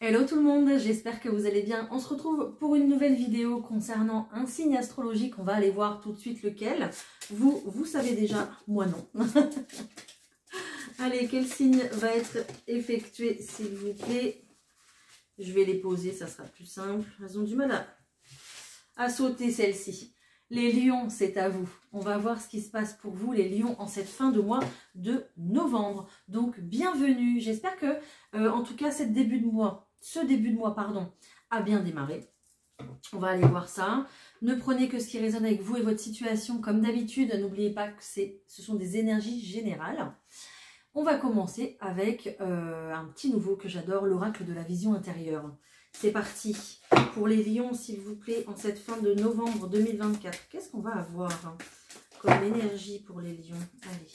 Hello tout le monde, j'espère que vous allez bien. On se retrouve pour une nouvelle vidéo concernant un signe astrologique. On va aller voir tout de suite lequel. Vous savez déjà, moi non. Allez, quel signe va être effectué s'il vous plaît? Je vais les poser, ça sera plus simple. Elles ont du mal à sauter celle-ci. Les lions, c'est à vous. On va voir ce qui se passe pour vous, les lions, en cette fin de mois de novembre. Donc, bienvenue. J'espère que, en tout cas, ce début de mois, a bien démarré. On va aller voir ça. Ne prenez que ce qui résonne avec vous et votre situation. Comme d'habitude, n'oubliez pas que ce sont des énergies générales. On va commencer avec un petit nouveau que j'adore, l'oracle de la vision intérieure. C'est parti pour les lions, s'il vous plaît, en cette fin de novembre 2024. Qu'est-ce qu'on va avoir comme énergie pour les lions? Allez.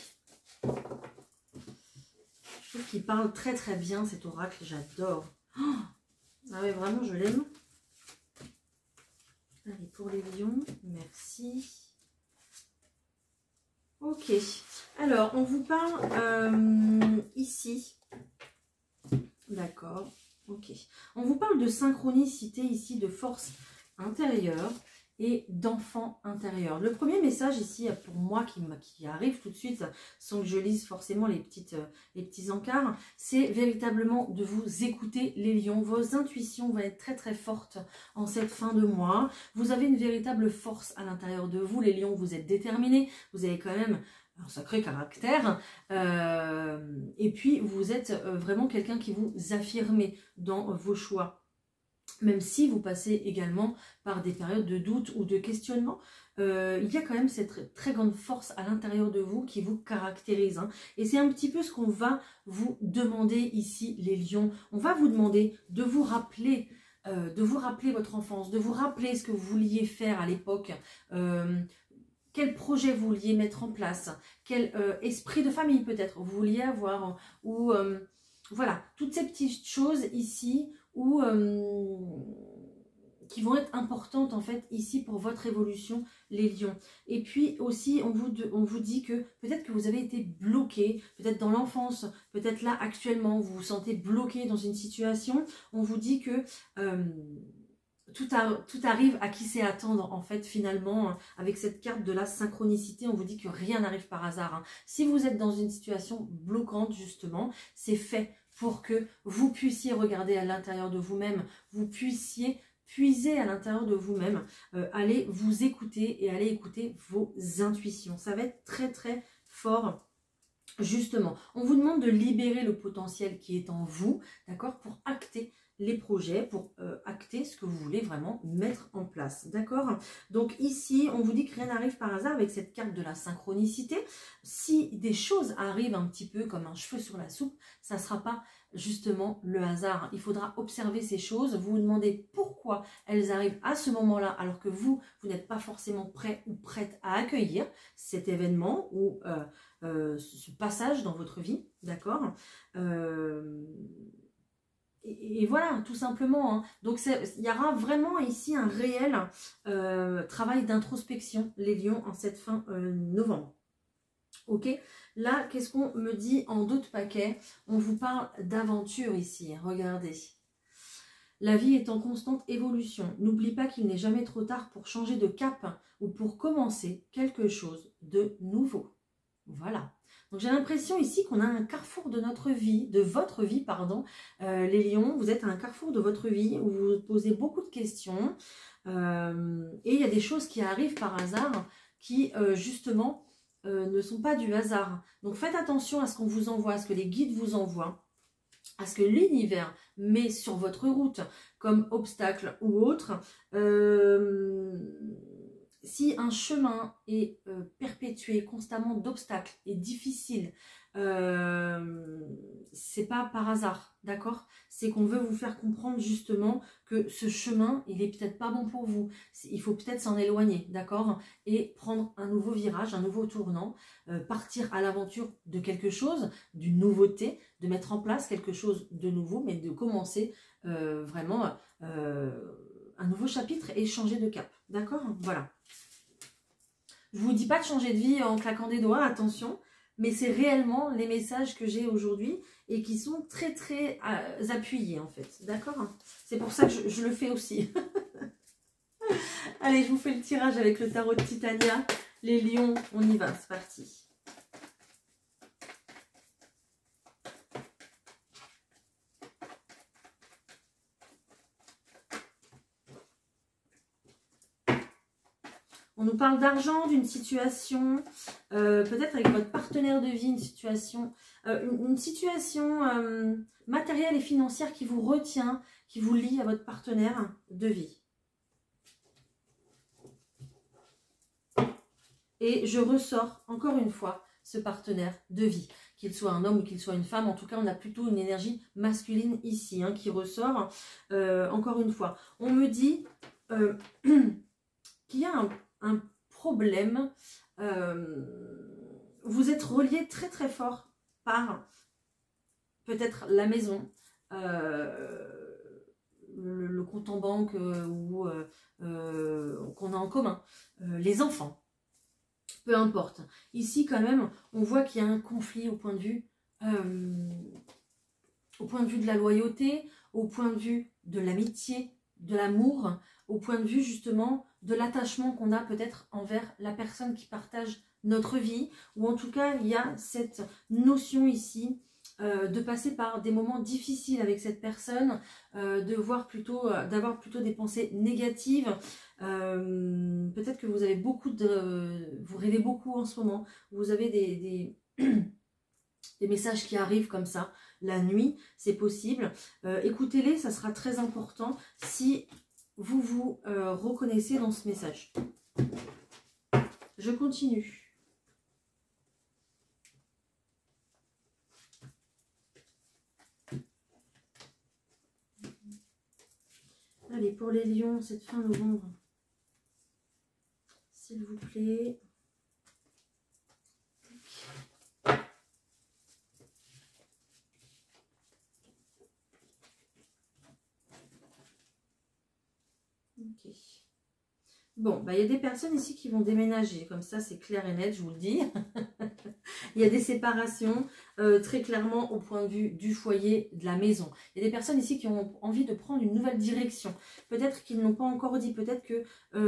Je trouve qu'il parle très très bien cet oracle, j'adore. Oh, ah ouais, vraiment, je l'aime. Allez, pour les lions, merci. Ok, alors on vous parle ici. D'accord. Ok. On vous parle de synchronicité ici, de force intérieure et d'enfant intérieur. Le premier message ici, pour moi, qui arrive tout de suite, sans que je lise forcément les petits encarts, c'est véritablement de vous écouter les lions. Vos intuitions vont être très très fortes en cette fin de mois. Vous avez une véritable force à l'intérieur de vous. Les lions, vous êtes déterminés. Vous avez quand même un sacré caractère, et puis vous êtes vraiment quelqu'un qui vous affirmez dans vos choix, même si vous passez également par des périodes de doute ou de questionnement. Il y a quand même cette très grande force à l'intérieur de vous qui vous caractérise, hein. Et c'est un petit peu ce qu'on va vous demander ici, les lions. On va vous demander de vous rappeler votre enfance, de vous rappeler ce que vous vouliez faire à l'époque, quel projet vous vouliez mettre en place, quel esprit de famille peut-être vous vouliez avoir, ou voilà, toutes ces petites choses ici où, qui vont être importantes en fait ici pour votre évolution, les lions. Et puis aussi on vous dit que peut-être que vous avez été bloqué, peut-être dans l'enfance, peut-être là actuellement vous vous sentez bloqué dans une situation. On vous dit que tout arrive à qui sait attendre en fait finalement. Avec cette carte de la synchronicité, on vous dit que rien n'arrive par hasard, hein. Si vous êtes dans une situation bloquante justement, c'est fait pour que vous puissiez regarder à l'intérieur de vous-même, vous puissiez puiser à l'intérieur de vous-même, allez vous écouter et allez écouter vos intuitions. Ça va être très très fort. Justement, on vous demande de libérer le potentiel qui est en vous, d'accord, pour acter les projets, pour acter ce que vous voulez vraiment mettre en place, d'accord. Donc ici, on vous dit que rien n'arrive par hasard avec cette carte de la synchronicité. Si des choses arrivent un petit peu comme un cheveu sur la soupe, ça ne sera pas justement le hasard. Il faudra observer ces choses, vous vous demandez pourquoi elles arrivent à ce moment-là, alors que vous n'êtes pas forcément prêt ou prête à accueillir cet événement ou ce passage dans votre vie, d'accord. Et voilà, tout simplement, hein. Donc il y aura vraiment ici un réel travail d'introspection, les lions, en cette fin novembre. Ok, là, qu'est-ce qu'on me dit en d'autres paquets? On vous parle d'aventure ici, regardez. La vie est en constante évolution. N'oublie pas qu'il n'est jamais trop tard pour changer de cap ou pour commencer quelque chose de nouveau. Voilà. Donc j'ai l'impression ici qu'on a un carrefour de notre vie, de votre vie, pardon. Les lions, vous êtes à un carrefour de votre vie où vous vous posez beaucoup de questions. Et il y a des choses qui arrivent par hasard qui, justement, ne sont pas du hasard. Donc faites attention à ce qu'on vous envoie, à ce que les guides vous envoient, à ce que l'univers met sur votre route comme obstacle ou autre. Si un chemin est perpétué constamment d'obstacles et difficile, c'est pas par hasard, d'accord? C'est qu'on veut vous faire comprendre justement que ce chemin, il est peut-être pas bon pour vous. Il faut peut-être s'en éloigner, d'accord? Et prendre un nouveau virage, un nouveau tournant, partir à l'aventure de quelque chose, d'une nouveauté, de mettre en place quelque chose de nouveau, mais de commencer vraiment un nouveau chapitre et changer de cap, d'accord? Voilà. Je vous dis pas de changer de vie en claquant des doigts, attention, mais c'est réellement les messages que j'ai aujourd'hui et qui sont très très appuyés en fait, d'accord? C'est pour ça que je le fais aussi. Allez, je vous fais le tirage avec le tarot de Titania. Les lions, on y va, c'est parti. On nous parle d'argent, d'une situation, peut-être avec votre partenaire de vie, une situation matérielle et financière qui vous retient, qui vous lie à votre partenaire de vie. Et je ressors encore une fois ce partenaire de vie, qu'il soit un homme ou qu'il soit une femme. En tout cas, on a plutôt une énergie masculine ici hein, qui ressort. Encore une fois, on me dit qu'il y a un problème. Vous êtes relié très très fort par peut-être la maison, le compte en banque ou qu'on a en commun, les enfants. Peu importe. Ici, quand même, on voit qu'il y a un conflit au point de vue de la loyauté, au point de vue de l'amitié, de l'amour, au point de vue justement de l'attachement qu'on a peut-être envers la personne qui partage notre vie. Ou en tout cas, il y a cette notion ici de passer par des moments difficiles avec cette personne, d'avoir plutôt des pensées négatives. Peut-être que vous avez vous rêvez beaucoup en ce moment, vous avez des messages qui arrivent comme ça, la nuit, c'est possible. Écoutez-les, ça sera très important si vous vous reconnaissez dans ce message. Je continue. Allez, pour les lions, cette fin novembre, s'il vous plaît. Ok. Bon, bah, il y a des personnes ici qui vont déménager, comme ça c'est clair et net, je vous le dis. Il y a des séparations, très clairement au point de vue du foyer, de la maison. Il y a des personnes ici qui ont envie de prendre une nouvelle direction. Peut-être qu'ils n'ont pas encore dit, peut-être que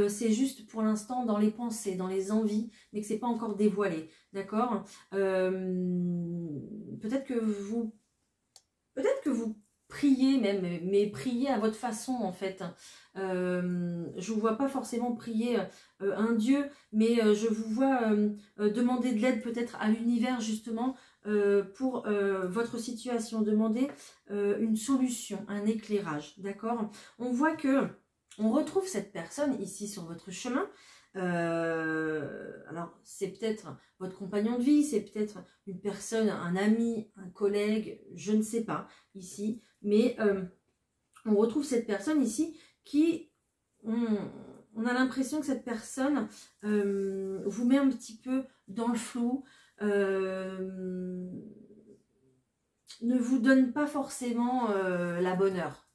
c'est juste pour l'instant dans les pensées, dans les envies, mais que c'est pas encore dévoilé, d'accord? Peut-être que vous priez même, mais priez à votre façon en fait. Je vous vois pas forcément prier un Dieu, mais je vous vois demander de l'aide peut-être à l'univers justement pour votre situation, demander une solution, un éclairage, d'accord? On voit que on retrouve cette personne ici sur votre chemin. Alors c'est peut-être votre compagnon de vie, c'est peut-être une personne, un ami, un collègue, je ne sais pas ici, mais on retrouve cette personne ici qui, on a l'impression que cette personne vous met un petit peu dans le flou, ne vous donne pas forcément la bonne heure.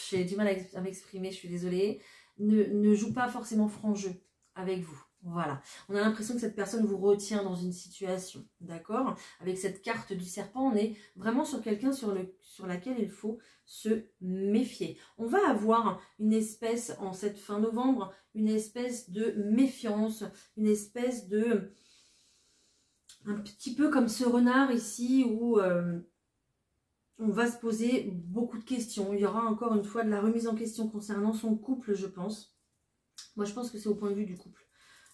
J'ai du mal à m'exprimer, je suis désolée. Ne joue pas forcément franc jeu avec vous. Voilà, on a l'impression que cette personne vous retient dans une situation, d'accord? Avec cette carte du serpent, on est vraiment sur quelqu'un sur laquelle il faut se méfier. On va avoir une espèce, en cette fin novembre, une espèce de méfiance, une espèce de... un petit peu comme ce renard ici où... on va se poser beaucoup de questions. Il y aura encore une fois de la remise en question concernant son couple, je pense. Moi, je pense que c'est au point de vue du couple.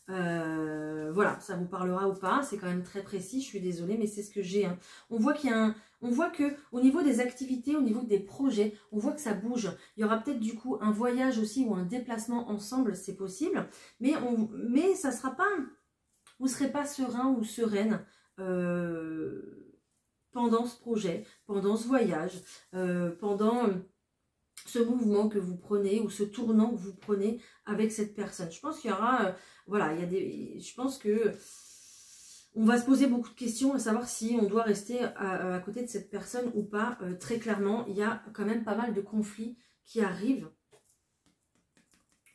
Voilà, ça vous parlera ou pas, c'est quand même très précis, je suis désolée, mais c'est ce que j'ai. Hein. On voit qu'il y a on voit que au niveau des activités, au niveau des projets, on voit que ça bouge. Il y aura peut-être du coup un voyage aussi ou un déplacement ensemble, c'est possible, mais ça sera pas, vous serez pas serein ou sereine pendant ce projet, pendant ce voyage, pendant ce mouvement que vous prenez ou ce tournant que vous prenez avec cette personne. Je pense qu'il y aura, voilà, je pense que on va se poser beaucoup de questions à savoir si on doit rester à côté de cette personne ou pas. Très clairement, il y a quand même pas mal de conflits qui arrivent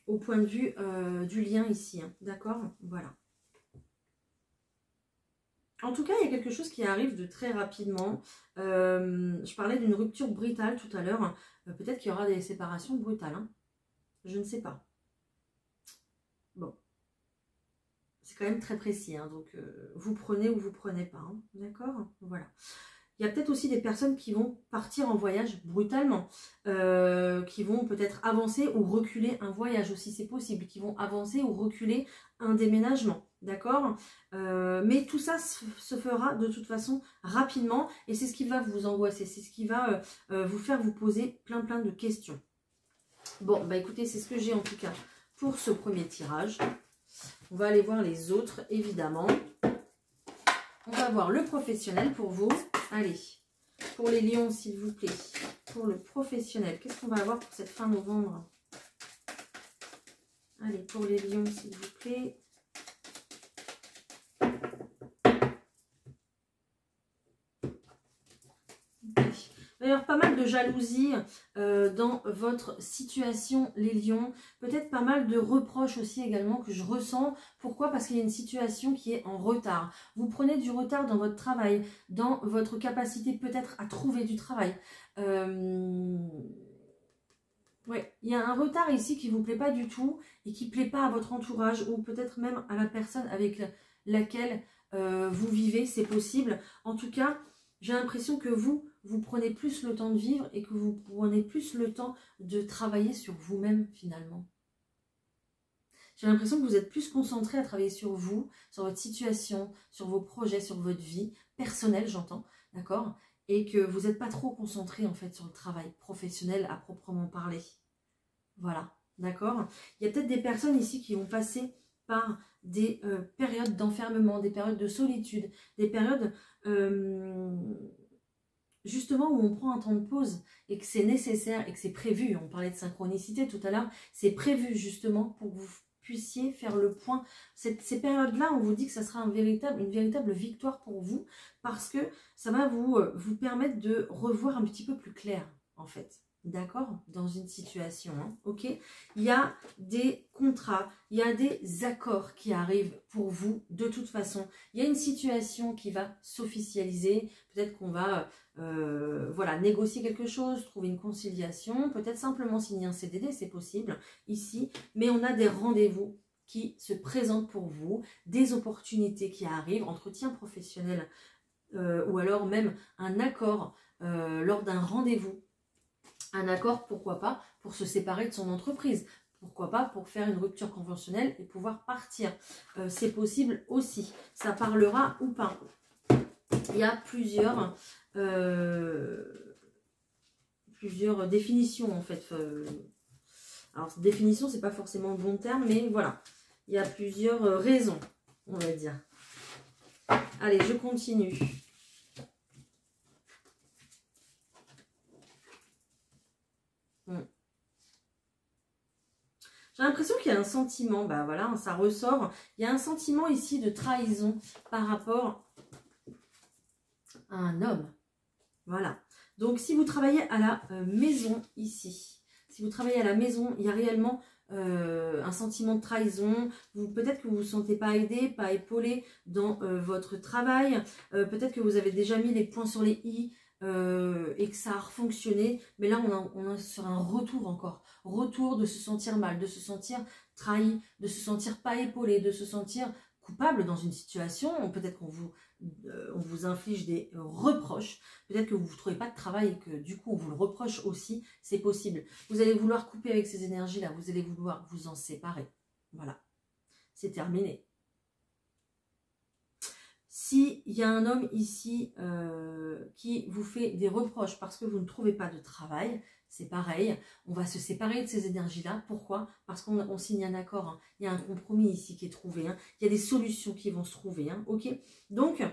au point de vue du lien ici, hein, d'accord? Voilà. En tout cas, il y a quelque chose qui arrive de très rapidement. Je parlais d'une rupture brutale tout à l'heure. Peut-être qu'il y aura des séparations brutales. Hein. Je ne sais pas. Bon. C'est quand même très précis. Hein, donc, vous prenez ou vous prenez pas. Hein, d'accord? Voilà. Il y a peut-être aussi des personnes qui vont partir en voyage brutalement, qui vont peut-être avancer ou reculer un voyage aussi, c'est possible, qui vont avancer ou reculer un déménagement, d'accord? Mais tout ça se fera de toute façon rapidement et c'est ce qui va vous angoisser, c'est ce qui va vous faire vous poser plein de questions. Bon, bah écoutez, c'est ce que j'ai en tout cas pour ce premier tirage. On va aller voir les autres, évidemment. On va voir le professionnel pour vous. Allez, pour les lions, s'il vous plaît. Pour le professionnel, qu'est-ce qu'on va avoir pour cette fin novembre? Allez, pour les lions, s'il vous plaît. Il va y avoir pas mal de jalousie dans votre situation, les lions. Peut-être pas mal de reproches aussi également que je ressens. Pourquoi? Parce qu'il y a une situation qui est en retard. Vous prenez du retard dans votre travail, dans votre capacité peut-être à trouver du travail. Ouais, il y a un retard ici qui ne vous plaît pas du tout et qui ne plaît pas à votre entourage ou peut-être même à la personne avec laquelle vous vivez, c'est possible. En tout cas, j'ai l'impression que vous prenez plus le temps de vivre et que vous prenez plus le temps de travailler sur vous-même finalement. J'ai l'impression que vous êtes plus concentré à travailler sur vous, sur votre situation, sur vos projets, sur votre vie personnelle, j'entends, d'accord? Et que vous n'êtes pas trop concentré en fait sur le travail professionnel à proprement parler. Voilà, d'accord? Il y a peut-être des personnes ici qui vont passer par des périodes d'enfermement, des périodes de solitude, des périodes justement où on prend un temps de pause et que c'est nécessaire et que c'est prévu. On parlait de synchronicité tout à l'heure, c'est prévu justement pour que vous puissiez faire le point. Ces périodes-là, on vous dit que ça sera une véritable victoire pour vous parce que ça va vous permettre de revoir un petit peu plus clair en fait. D'accord? Dans une situation, hein, ok? Il y a des contrats, il y a des accords qui arrivent pour vous de toute façon. Il y a une situation qui va s'officialiser. Peut-être qu'on va voilà, négocier quelque chose, trouver une conciliation, peut-être simplement signer un CDD, c'est possible ici. Mais on a des rendez-vous qui se présentent pour vous, des opportunités qui arrivent, entretien professionnel ou alors même un accord lors d'un rendez-vous. Un accord, pourquoi pas, pour se séparer de son entreprise. Pourquoi pas pour faire une rupture conventionnelle et pouvoir partir. C'est possible aussi. Ça parlera ou pas. Il y a plusieurs définitions en fait. Alors définition, c'est pas forcément le bon terme, mais voilà. Il y a plusieurs raisons, on va dire. Allez, je continue. J'ai l'impression qu'il y a un sentiment, bah voilà, ça ressort. Il y a un sentiment ici de trahison par rapport à un homme. Voilà. Donc, si vous travaillez à la maison ici, si vous travaillez à la maison, il y a réellement un sentiment de trahison. Peut-être que vous ne vous sentez pas aidé, pas épaulé dans votre travail. Peut-être que vous avez déjà mis les points sur les i et que ça a fonctionné. Mais là, on est sur un retour encore. Retour de se sentir mal, de se sentir trahi, de se sentir pas épaulé, de se sentir coupable dans une situation. Peut-être qu'on vous inflige des reproches. Peut-être que vous ne trouvez pas de travail et que du coup on vous le reproche aussi. C'est possible. Vous allez vouloir couper avec ces énergies-là. Vous allez vouloir vous en séparer. Voilà. C'est terminé. S'il y a un homme ici qui vous fait des reproches parce que vous ne trouvez pas de travail, c'est pareil, on va se séparer de ces énergies-là. Pourquoi? Parce qu'on signe un accord, hein. Il y a un compromis ici qui est trouvé, hein. Il y a des solutions qui vont se trouver, hein. Ok? Donc,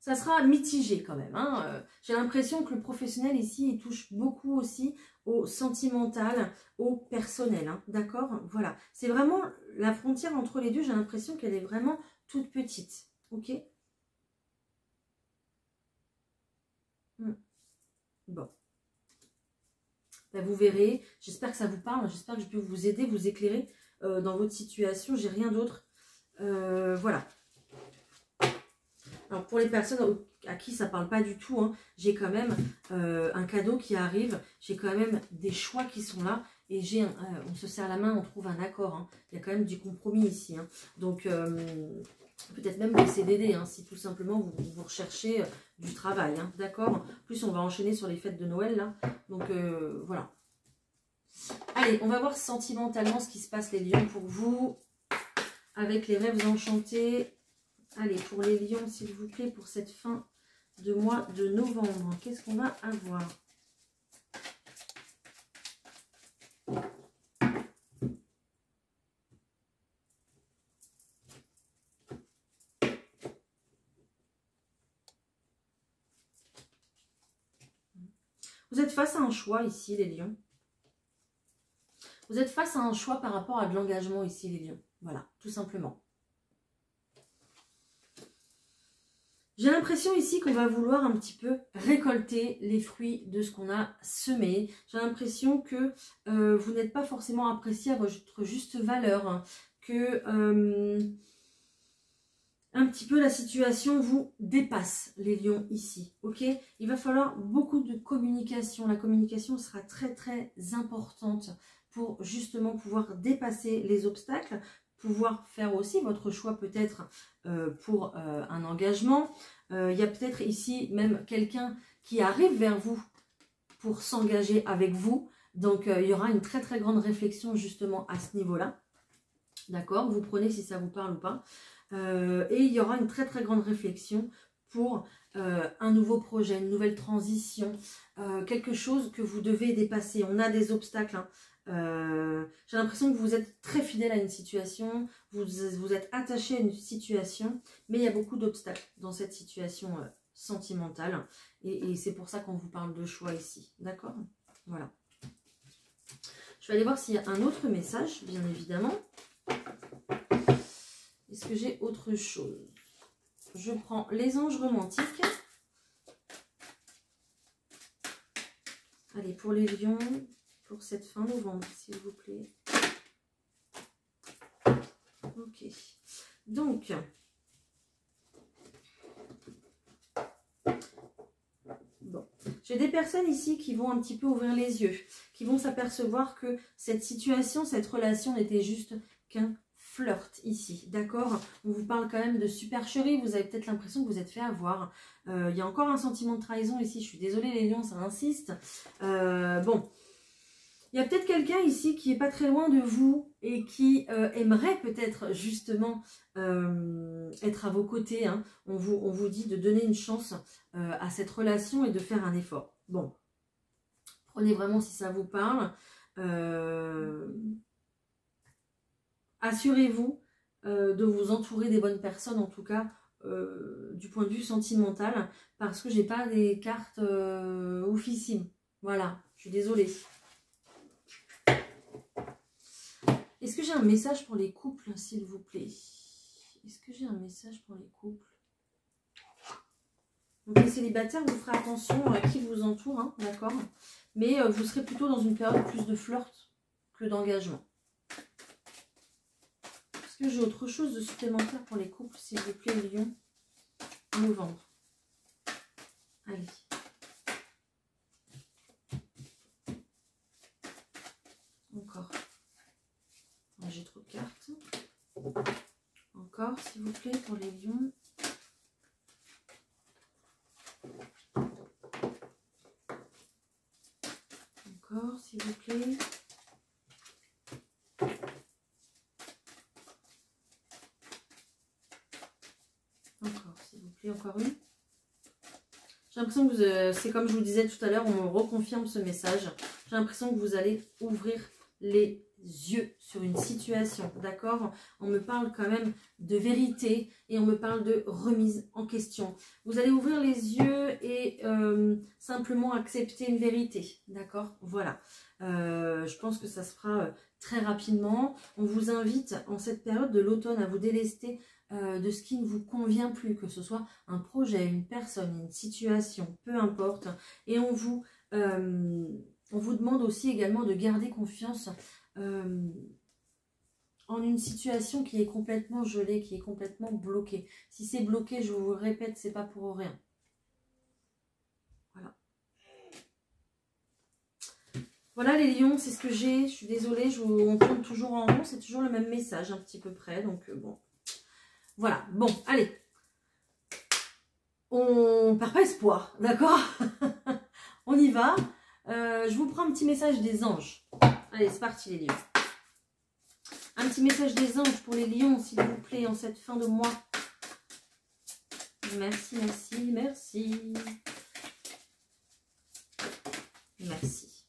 ça sera mitigé quand même, hein. J'ai l'impression que le professionnel ici, il touche beaucoup aussi au sentimental, au personnel, hein. D'accord? Voilà. C'est vraiment la frontière entre les deux, j'ai l'impression qu'elle est vraiment toute petite. Ok? Bon. Ben, vous verrez. J'espère que ça vous parle. J'espère que je peux vous aider, vous éclairer dans votre situation. J'ai rien d'autre. Voilà. Alors pour les personnes à qui ça parle pas du tout, hein, j'ai quand même un cadeau qui arrive, j'ai quand même des choix qui sont là, et on se serre la main, on trouve un accord, hein. Il y a quand même du compromis ici, hein. Donc peut-être même des CDD, hein, si tout simplement vous recherchez du travail, hein, d'accord. En plus on va enchaîner sur les fêtes de Noël là, donc voilà. Allez, on va voir sentimentalement ce qui se passe les lions pour vous, avec les rêves enchantés. Allez, pour les lions, s'il vous plaît, pour cette fin de mois de novembre, qu'est-ce qu'on va avoir? Vous êtes face à un choix ici, les lions. Vous êtes face à un choix par rapport à de l'engagement ici, les lions. Voilà, tout simplement. J'ai l'impression ici qu'on va vouloir un petit peu récolter les fruits de ce qu'on a semé. J'ai l'impression que vous n'êtes pas forcément apprécié à votre juste valeur, hein, que un petit peu la situation vous dépasse, les lions, ici. Ok, il va falloir beaucoup de communication. La communication sera très très importante pour justement pouvoir dépasser les obstacles, pouvoir faire aussi votre choix peut-être pour un engagement. Il y a peut-être ici même quelqu'un qui arrive vers vous pour s'engager avec vous. Donc il y aura une très très grande réflexion justement à ce niveau-là. D'accord, vous prenez si ça vous parle ou pas. Et il y aura une très très grande réflexion pour un nouveau projet, une nouvelle transition, quelque chose que vous devez dépasser. On a des obstacles, hein. J'ai l'impression que vous êtes très fidèle à une situation, vous êtes attaché à une situation, mais il y a beaucoup d'obstacles dans cette situation sentimentale. Et c'est pour ça qu'on vous parle de choix ici. D'accord? Voilà. Je vais aller voir s'il y a un autre message, bien évidemment. Est-ce que j'ai autre chose? Je prends les anges romantiques. Allez, pour les lions, pour cette fin novembre, s'il vous plaît. Ok. Donc, bon, j'ai des personnes ici qui vont un petit peu ouvrir les yeux, qui vont s'apercevoir que cette situation, cette relation n'était juste qu'un flirt ici, d'accord? On vous parle quand même de supercherie, vous avez peut-être l'impression que vous êtes fait avoir. Il y a encore un sentiment de trahison ici, je suis désolée les lions, ça insiste. Bon, il y a peut-être quelqu'un ici qui est pas très loin de vous et qui aimerait peut-être justement être à vos côtés, hein. On vous dit de donner une chance à cette relation et de faire un effort. Bon, prenez vraiment si ça vous parle. Assurez-vous de vous entourer des bonnes personnes, en tout cas du point de vue sentimental, parce que j'ai pas des cartes oufissimes. Voilà, je suis désolée. Est-ce que j'ai un message pour les couples, s'il vous plaît? Est-ce que j'ai un message pour les couples? Donc les célibataires, vous ferez attention à qui vous entoure, hein, d'accord? Mais vous serez plutôt dans une période plus de flirt que d'engagement. Est-ce que j'ai autre chose de supplémentaire pour les couples, s'il vous plaît, Lion? Novembre. Allez. Encore. J'ai trop de cartes. Encore, s'il vous plaît, pour les lions. Encore, s'il vous plaît. Encore, s'il vous plaît, encore une. J'ai l'impression que c'est comme je vous disais tout à l'heure, on me reconfirme ce message. J'ai l'impression que vous allez ouvrir les yeux sur une situation, d'accord? On me parle quand même de vérité et on me parle de remise en question. Vous allez ouvrir les yeux et simplement accepter une vérité, d'accord? Voilà. Je pense que ça se fera très rapidement. On vous invite en cette période de l'automne à vous délester de ce qui ne vous convient plus, que ce soit un projet, une personne, une situation, peu importe. Et on vous demande aussi également de garder confiance en une situation qui est complètement gelée, qui est complètement bloquée. Si c'est bloqué, je vous le répète, c'est pas pour rien. Voilà. Voilà les lions, c'est ce que j'ai. Je suis désolée, on tourne toujours en rond. C'est toujours le même message, un petit peu près. Donc bon. Voilà. Bon, allez. On perd pas espoir, d'accord? On y va. Je vous prends un petit message des anges. Allez, c'est parti les lions. Un petit message des anges pour les lions, s'il vous plaît, en cette fin de mois. Merci, merci, merci. Merci.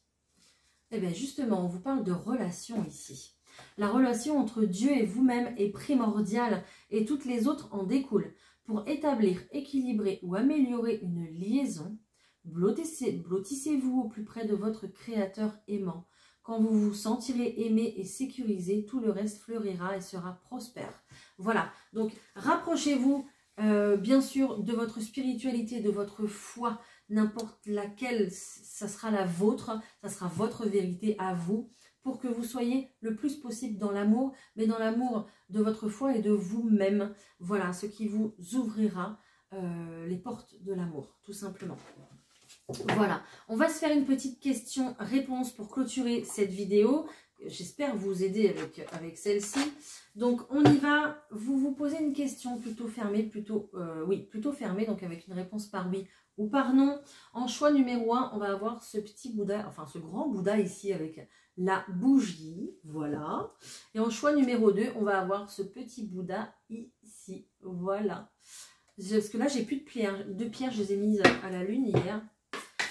Eh bien, justement, on vous parle de relation ici. La relation entre Dieu et vous-même est primordiale et toutes les autres en découlent. Pour établir, équilibrer ou améliorer une liaison, blottissez-vous au plus près de votre Créateur aimant. Quand vous vous sentirez aimé et sécurisé, tout le reste fleurira et sera prospère. Voilà, donc rapprochez-vous bien sûr de votre spiritualité, de votre foi, n'importe laquelle, ça sera la vôtre, ça sera votre vérité à vous, pour que vous soyez le plus possible dans l'amour, mais dans l'amour de votre foi et de vous-même. Voilà, ce qui vous ouvrira les portes de l'amour, tout simplement. Voilà, on va se faire une petite question-réponse pour clôturer cette vidéo. J'espère vous aider avec celle-ci. Donc, on y va. Vous vous posez une question plutôt fermée, plutôt fermée, donc avec une réponse par oui ou par non. En choix numéro 1, on va avoir ce petit Bouddha, enfin ce grand Bouddha ici avec la bougie, voilà. Et en choix numéro 2, on va avoir ce petit Bouddha ici, voilà. Parce que là, j'ai plus de pierres. De pierres, je les ai mises à la lune hier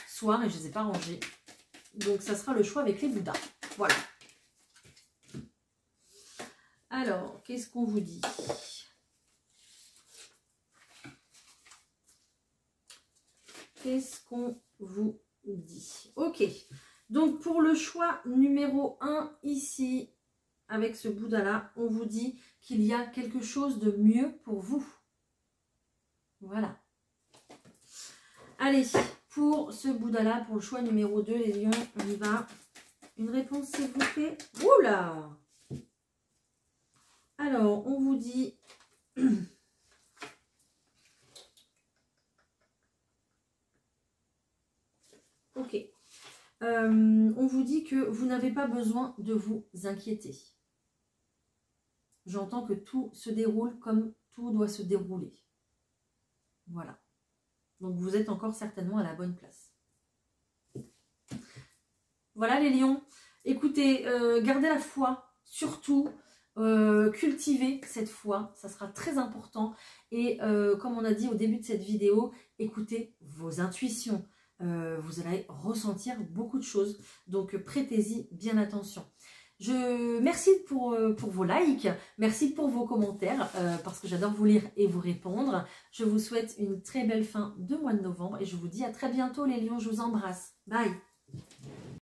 soir et je ne les ai pas rangées. Donc, ça sera le choix avec les Bouddhas. Voilà. Alors, qu'est-ce qu'on vous dit? Qu'est-ce qu'on vous dit? Ok. Donc, pour le choix numéro 1, ici, avec ce Bouddha-là, on vous dit qu'il y a quelque chose de mieux pour vous. Voilà. Allez, pour ce Bouddha-là, pour le choix numéro 2, les lions, on y va. Une réponse, s'il vous plaît. Oula! Alors, on vous dit... Ok. On vous dit que vous n'avez pas besoin de vous inquiéter. J'entends que tout se déroule comme tout doit se dérouler. Voilà. Donc, vous êtes encore certainement à la bonne place. Voilà les lions. Écoutez, gardez la foi, surtout. Cultivez cette foi, ça sera très important. Et comme on a dit au début de cette vidéo, écoutez vos intuitions. Vous allez ressentir beaucoup de choses. Donc, prêtez-y bien attention. Merci pour vos likes, merci pour vos commentaires, parce que j'adore vous lire et vous répondre. Je vous souhaite une très belle fin de mois de novembre et je vous dis à très bientôt les lions, je vous embrasse. Bye!